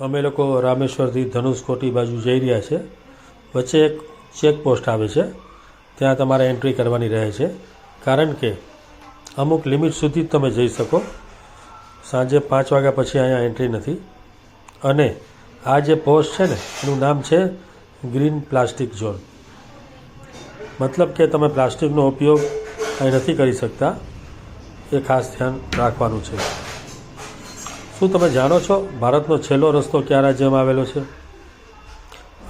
અમે લોકો રામેશ્વરથી ધનુષકોટી બાજુ જઈ રહ્યા છે। વચ્ચે એક ચેકપોસ્ટ આવે છે, ત્યાં તમારે એન્ટ્રી કરવાની રહે છે, કારણ કે અમુક લિમિટ સુધી જ તમે જઈ શકો। સાંજે 5 વાગ્યા પછી અહીંયા એન્ટ્રી નથી। અને આ જે પોસ્ટ છે ને એનું નામ છે ગ્રીન પ્લાસ્ટિક ઝોન, મતલબ કે તમે પ્લાસ્ટિકનો ઉપયોગ અહીં નથી કરી શકતા, એ ખાસ ધ્યાન રાખવાનું છે। શું તમે જાણો છો ભારતનો છેલ્લો રસ્તો કયા રાજ્યમાં આવેલો છે?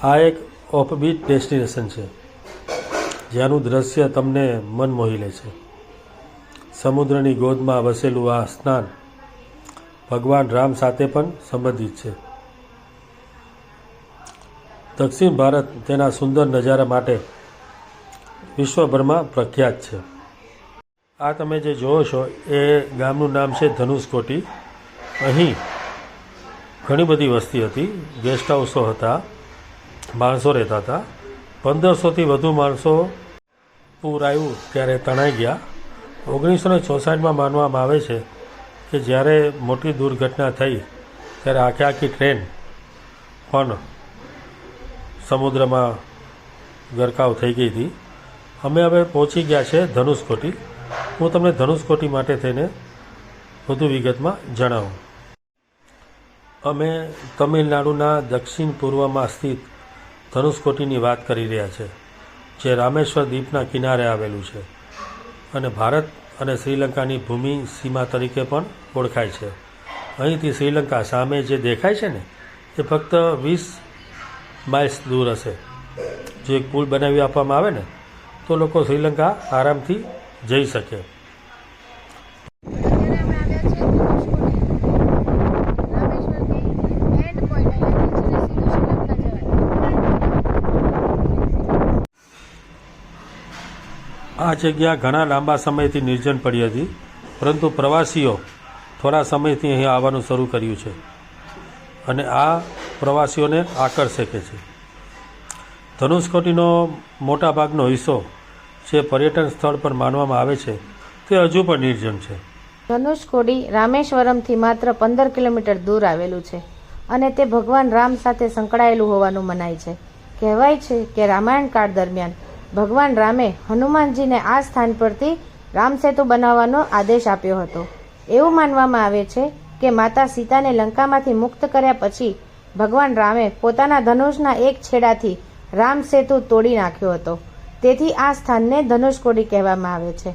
આ એક ઓફબીટ ડેસ્ટિનેશન છે, જ્યાંનું દૃશ્ય તમને મન મોહી લે છે। સમુદ્રની ગોદમાં વસેલું આ સ્થાન ભગવાન રામ સાથે પણ સંબંધિત છે। દક્ષિણ ભારત તેના સુંદર નજારા માટે વિશ્વભરમાં પ્રખ્યાત છે। આ તમે જે જોવો છો એ ગામનું નામ છે ધનુષકોટી। અહીં ઘણી બધી વસ્તી હતી, ગેસ્ટ હાઉસો હતા, માણસો રહેતા હતા। 1500થી વધુ માણસો પૂર આવ્યું ત્યારે તણાઈ ગયા। 1964માં માનવામાં આવે છે કે જ્યારે મોટી દુર્ઘટના થઈ ત્યારે આખી ટ્રેન પણ સમુદ્રમાં ગરકાવ થઈ ગઈ હતી। અમે હવે પહોંચી ગયા છે ધનુષકોટી। હું તમને ધનુષકોટી માટે થઈને વધુ વિગતમાં જણાવું। અમે તમિલનાડુના દક્ષિણ પૂર્વમાં સ્થિત ધનુષકોટીની વાત કરી રહ્યા છે, જે રામેશ્વર દ્વીપના કિનારે આવેલું છે અને ભારત અને શ્રીલંકાની ભૂમિ સીમા તરીકે પણ ઓળખાય છે। અહીંથી શ્રીલંકા સામે જે દેખાય છે ને એ ફક્ત 20 માઇલ્સ દૂર હશે। જો એક પુલ બનાવી આપવામાં આવે ને તો લોકો શ્રીલંકા આરામથી જઈ શકે। આ જગ્યા ઘણા લાંબા સમયથી નિર્જન પડી હતી, પરંતુ પ્રવાસીઓ થોડા સમયથી અહીં આવવાનું શરૂ કર્યું છે અને આ પ્રવાસીઓને આકર્ષે છે। ધનુષકોટીનો મોટા ભાગનો હિસ્સો જે પર્યટન સ્થળ પર માનવામાં આવે છે તે હજુ પણ નિર્જન છે। ધનુષકોડી રામેશ્વરમથી માત્ર 15 કિલોમીટર દૂર આવેલું છે અને તે ભગવાન રામ સાથે સંકળાયેલું હોવાનું મનાય છે। કહેવાય છે કે રામાયણ કાળ દરમિયાન ભગવાન રામે હનુમાનજીને આ સ્થાન પરથી રામસેતુ બનાવવાનો આદેશ આપ્યો હતો। એવું માનવામાં આવે છે કે માતા સીતાને લંકામાંથી મુક્ત કર્યા પછી ભગવાન રામે પોતાના ધનુષના એક છેડાથી રામસેતુ તોડી નાખ્યો હતો, તેથી આ સ્થાનને ધનુષકોડી કહેવામાં આવે છે।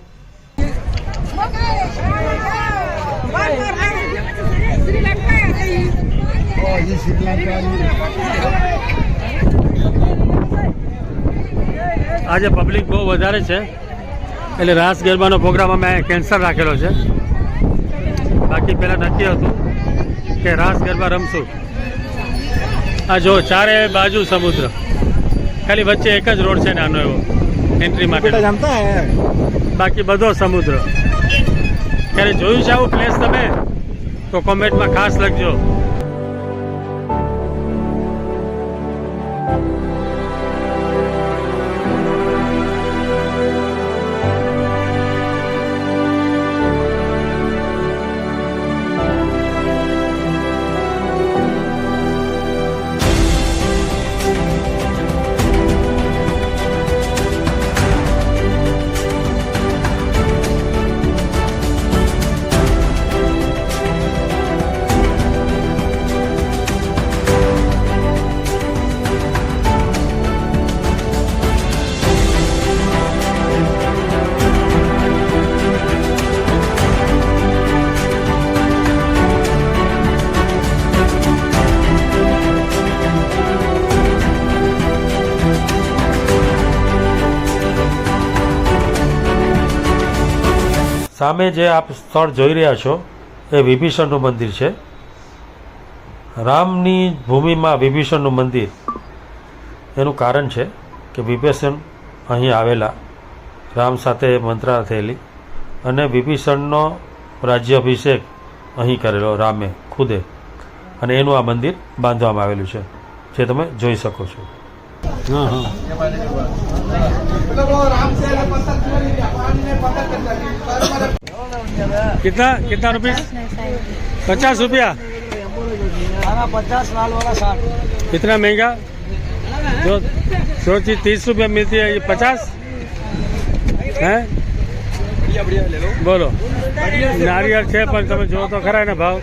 આજે પબ્લિક બહુ વધારે છે એટલે રાસ ગરબાનો પ્રોગ્રામ અમે કેન્સલ રાખેલો છે। બાકી પહેલાં નક્કી હતું કે રાસ ગરબા રમશું। આ જો ચારે બાજુ સમુદ્ર, ખાલી વચ્ચે એક જ રોડ છે નાનો એવો એન્ટ્રી માટે, બાકી બધો સમુદ્ર। ત્યારે જોયું છે આવું પ્લેસ તમે તો કોમેન્ટમાં ખાસ લખજો। સામે જે આપ સ્થળ જોઈ રહ્યા છો એ વિભીષણનું મંદિર છે। રામની ભૂમિમાં વિભીષણનું મંદિર એનું કારણ છે કે વિભીષણ અહીં આવેલા, રામ સાથે મંત્રણા થયેલી અને વિભીષણનો રાજ્યાભિષેક અહીં કરેલો રામે ખુદે, અને એનું આ મંદિર બાંધવામાં આવેલું છે, જે તમે જોઈ શકો છો। हाँ हाँ कितना कितना रुपये? 50 रुपया। खाना 50, लाल वाला 60। इतना महंगा? जो चीज 30 रुपया मिलती है ये 50 है? બોલો નારિયેળ છે પણ તમે જો તો ખરા ને ભાવ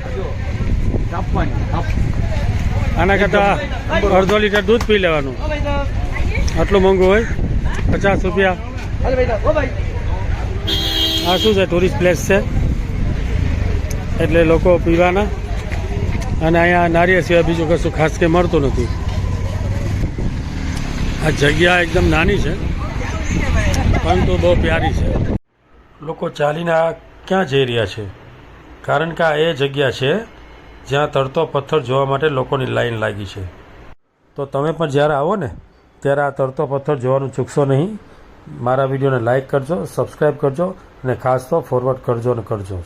આના કરતા અડધો લીટર દૂધ પી લેવાનું. આટલું મોંઘું હોય 50 રૂપિયા. આ શું છે? ટુરિસ્ટ પ્લેસ છે એટલે લોકો પીવાના. અને અહીંયા નારિયેળ સિવાય બીજું કશું ખાસ કંઈ મળતું નથી. આ જગ્યા એકદમ નાની છે પરંતુ બહુ પ્યારી છે. લોકો ચાલીને આ ક્યાં જઈ રહ્યા છે? કારણ કે આ એ જગ્યા છે જ્યાં તરતો પથ્થર જોવા માટે લોકોની લાઈન લાગી છે. તો તમે પણ જ્યારે આવો ને ત્યારે આ તરતો પથ્થર જોવાનું ચૂકશો નહીં. મારા વિડીયોને લાઇક કરજો, સબસ્ક્રાઈબ કરજો અને ખાસ તો ફોરવર્ડ કરજો ને કરજો.